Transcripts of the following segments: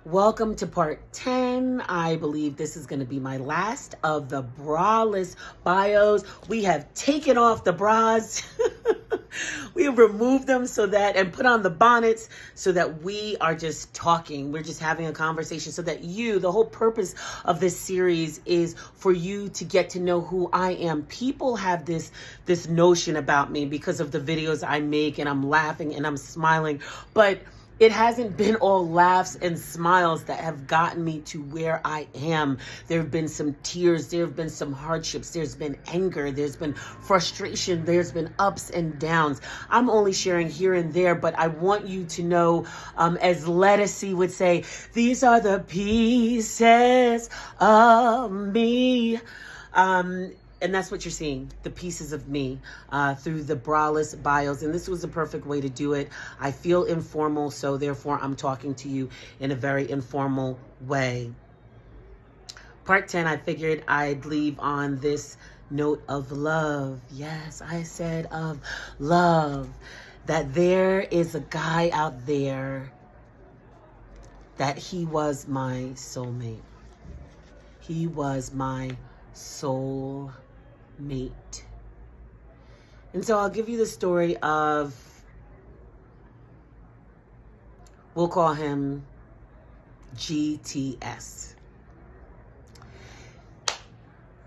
Welcome to part 10. I believe this is going to be my last of the braless bios. We have taken off the bras. We have removed them and put on the bonnets so that we are just talking. We're just having a conversation so that the whole purpose of this series is for you to get to know who I am. People have this notion about me because of the videos I make, and I'm laughing and I'm smiling, but it hasn't been all laughs and smiles that have gotten me to where I am. There have been some tears. There have been some hardships. There's been anger. There's been frustration. There's been ups and downs. I'm only sharing here and there, but I want you to know, as Lettucey would say, these are the pieces of me. And that's what you're seeing, the pieces of me through the braless bios. And this was the perfect way to do it. I feel informal, so therefore I'm talking to you in a very informal way. Part 10, I figured I'd leave on this note of love. Yes, I said of love. That there is a guy out there that he was my soulmate. He was my soulmate. And so I'll give you the story of, we'll call him GTS.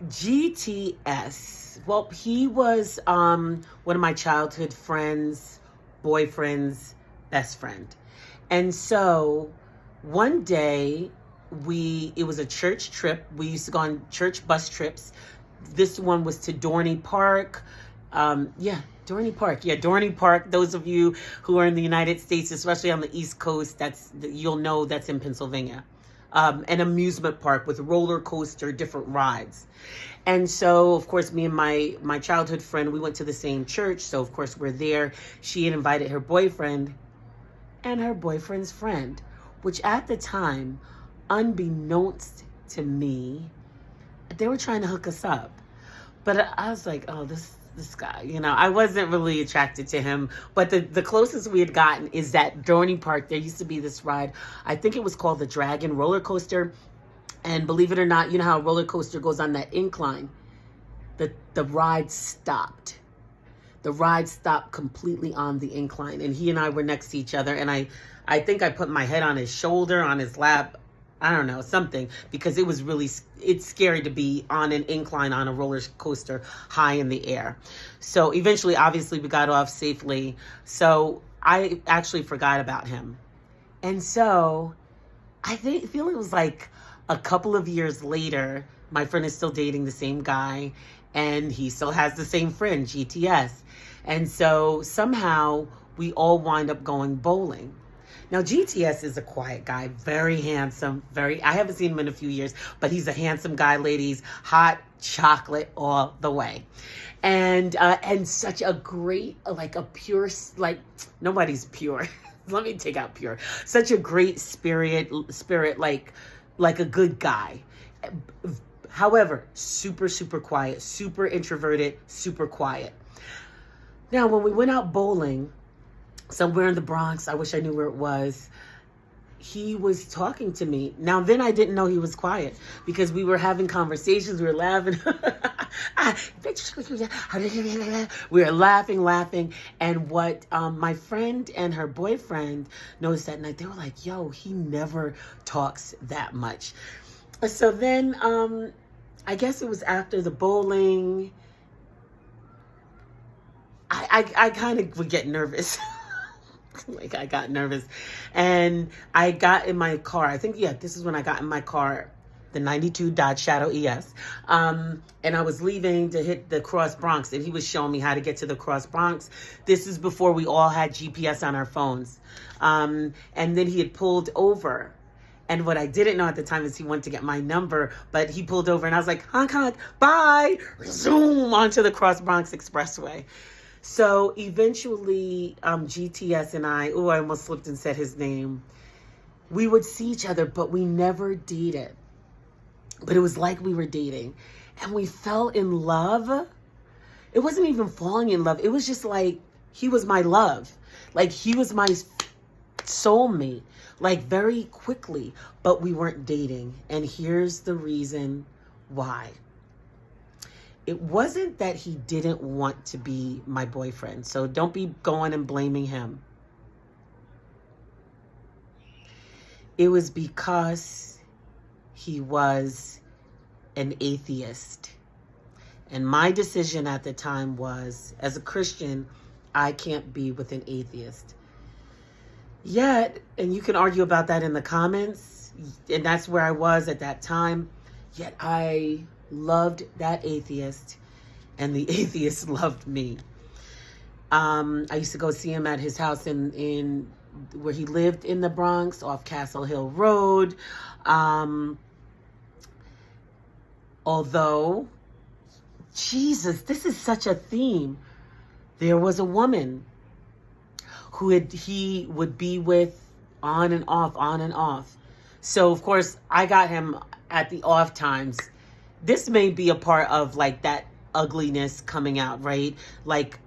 GTS, well, he was one of my childhood friends, boyfriends, best friend. And so one day, it was a church trip. We used to go on church bus trips. This one was to Dorney Park. Dorney Park. Yeah, Dorney Park. Those of you who are in the United States, especially on the East Coast, you'll know that's in Pennsylvania. An amusement park with roller coaster, different rides. And so, of course, me and my childhood friend, we went to the same church. So, of course, we're there. She had invited her boyfriend and her boyfriend's friend, which at the time, unbeknownst to me, they were trying to hook us up. But I was like, oh, this guy, I wasn't really attracted to him. But the closest we had gotten is that Dorney Park. There used to be this ride. I think it was called the Dragon roller coaster. And believe it or not, you know how a roller coaster goes on that incline? The ride stopped. The ride stopped completely on the incline. And he and I were next to each other. And I think I put my head on his shoulder, on his lap. I don't know, something, because it's scary to be on an incline on a roller coaster high in the air. So eventually, obviously, we got off safely. So I actually forgot about him. And so I feel it was like a couple of years later, my friend is still dating the same guy, and he still has the same friend, GTS. And so somehow we all wind up going bowling. Now, GTS is a quiet guy, very handsome, I haven't seen him in a few years, but he's a handsome guy, ladies, hot chocolate all the way. And such a great, like a pure, like nobody's pure. Let me take out pure. Such a great spirit, like a good guy. However, super, super quiet, super introverted, super quiet. Now, when we went out bowling, somewhere in the Bronx, I wish I knew where it was, he was talking to me. Now, then I didn't know he was quiet because we were having conversations. We were laughing. We were laughing. And what my friend and her boyfriend noticed that night, they were like, yo, he never talks that much. So then I guess it was after the bowling, I kind of would get nervous. Like I got nervous and I got in my car. I think, this is when I got in my car, the 92 Dodge Shadow ES. And I was leaving to hit the Cross Bronx, and he was showing me how to get to the Cross Bronx. This is before we all had GPS on our phones. And then he had pulled over. And what I didn't know at the time is he wanted to get my number, but he pulled over and I was like, honk, honk, bye, zoom onto the Cross Bronx Expressway. So eventually, GTS and I almost slipped and said his name. We would see each other, but we never dated. But it was like we were dating. And we fell in love. It wasn't even falling in love. It was just like, he was my love. Like, he was my soulmate, like very quickly, but we weren't dating. And here's the reason why. It wasn't that he didn't want to be my boyfriend. So don't be going and blaming him. It was because he was an atheist. And my decision at the time was, as a Christian, I can't be with an atheist. Yet, and you can argue about that in the comments, and that's where I was at that time, yet I loved that atheist, and the atheist loved me. I used to go see him at his house in where he lived in the Bronx, off Castle Hill Road. Although, Jesus, this is such a theme. There was a woman who he would be with on and off, on and off. So, of course, I got him at the off times. This may be a part of like that ugliness coming out, right? Like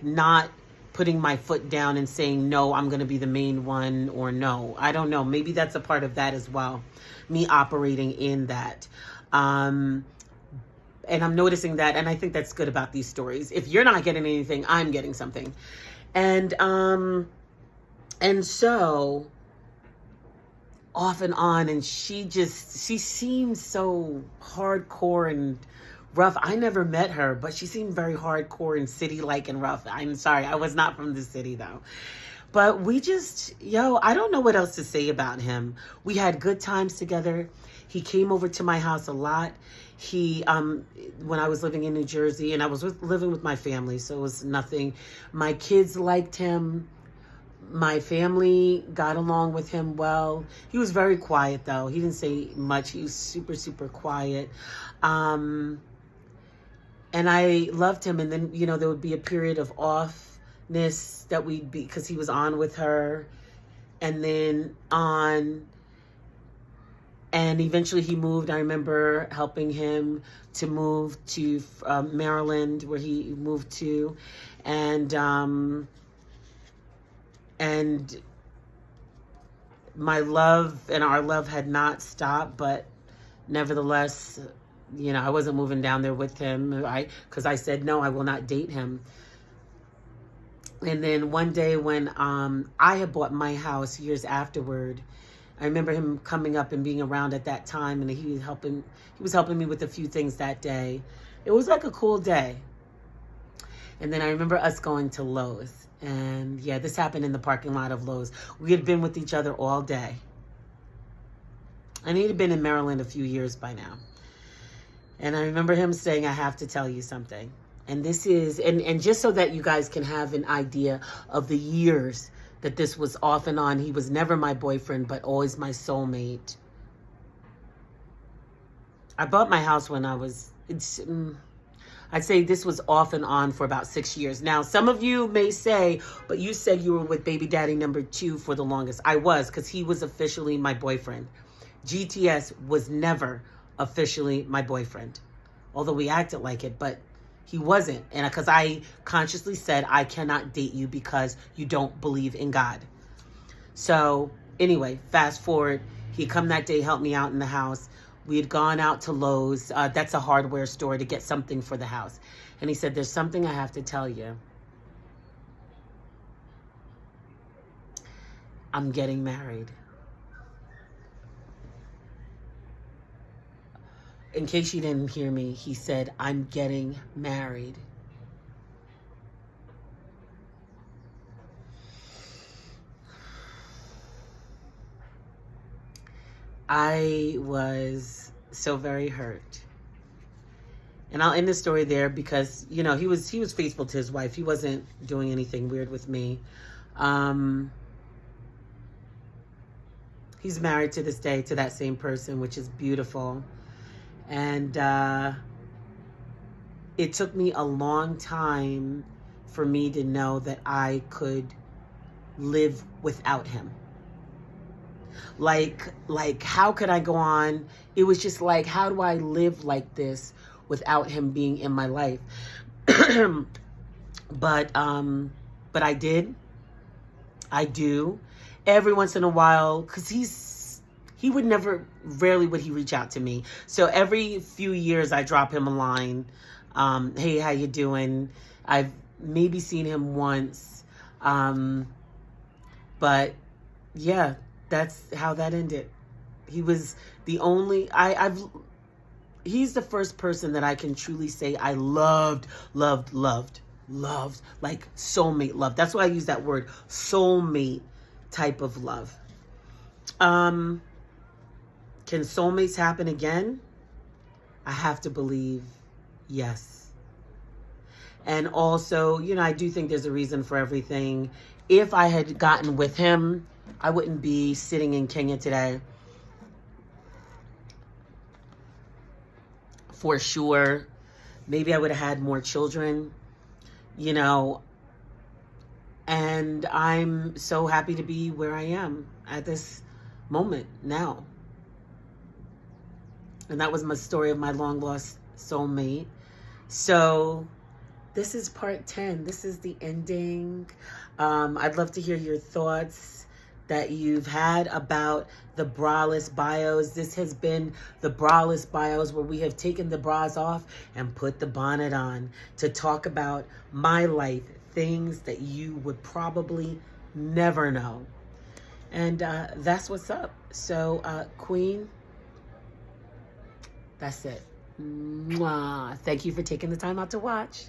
not putting my foot down and saying, no, I'm going to be the main one, or no. I don't know. Maybe that's a part of that as well. Me operating in that. And I'm noticing that, and I think that's good about these stories. If you're not getting anything, I'm getting something. And so off and on, and she seemed so hardcore and rough. I never met her, but she seemed very hardcore and city-like and rough. I'm sorry, I was not from the city though. But we just, I don't know what else to say about him. We had good times together. He came over to my house a lot. He, when I was living in New Jersey, and I was living with my family, so it was nothing. My kids liked him. My family got along with him well. He was very quiet, though. He didn't say much. He was super, super quiet. And I loved him. And then, there would be a period of offness that we'd be, because he was on with her, and then on. And eventually he moved. I remember helping him to move to Maryland, where he moved to. And my love and our love had not stopped, but nevertheless, I wasn't moving down there with him. Because I said, no, I will not date him. And then one day when I had bought my house years afterward, I remember him coming up and being around at that time, and he was helping me with a few things that day. It was like a cool day. And then I remember us going to Lowe's. And yeah, this happened in the parking lot of Lowe's. We had been with each other all day. And he had been in Maryland a few years by now. And I remember him saying, I have to tell you something. And this is, and just so that you guys can have an idea of the years that this was off and on. He was never my boyfriend, but always my soulmate. I bought my house when I'd say this was off and on for about 6 years. Now, some of you may say, but you said you were with baby daddy number 2 for the longest. I was, because he was officially my boyfriend. GTS was never officially my boyfriend, although we acted like it, but he wasn't. And because I consciously said, I cannot date you because you don't believe in God. So anyway, fast forward, he come that day, helped me out in the house. We had gone out to Lowe's. That's a hardware store, to get something for the house. And he said, there's something I have to tell you. I'm getting married. In case you didn't hear me, he said, I'm getting married. I was so very hurt. And I'll end the story there because, he was faithful to his wife. He wasn't doing anything weird with me. He's married to this day to that same person, which is beautiful. And it took me a long time for me to know that I could live without him. Like how could I go on? It was just like, how do I live like this without him being in my life? But I do. every once in a while, because he would rarely would he reach out to me. So every few years I drop him a line. Hey, how you doing? I've maybe seen him once. But yeah, that's how that ended. He was the only, he's the first person that I can truly say I loved, like soulmate love. That's why I use that word, soulmate type of love. Can soulmates happen again? I have to believe yes. And also, I do think there's a reason for everything. If I had gotten with him, I wouldn't be sitting in Kenya today. For sure. Maybe I would have had more children, and I'm so happy to be where I am at this moment now. And that was my story of my long lost soulmate. So this is part 10. This is the ending. I'd love to hear your thoughts that you've had about the braless bios. This has been the braless bios, where we have taken the bras off and put the bonnet on to talk about my life, things that you would probably never know. And that's what's up. So, Queen, that's it. Mwah. Thank you for taking the time out to watch.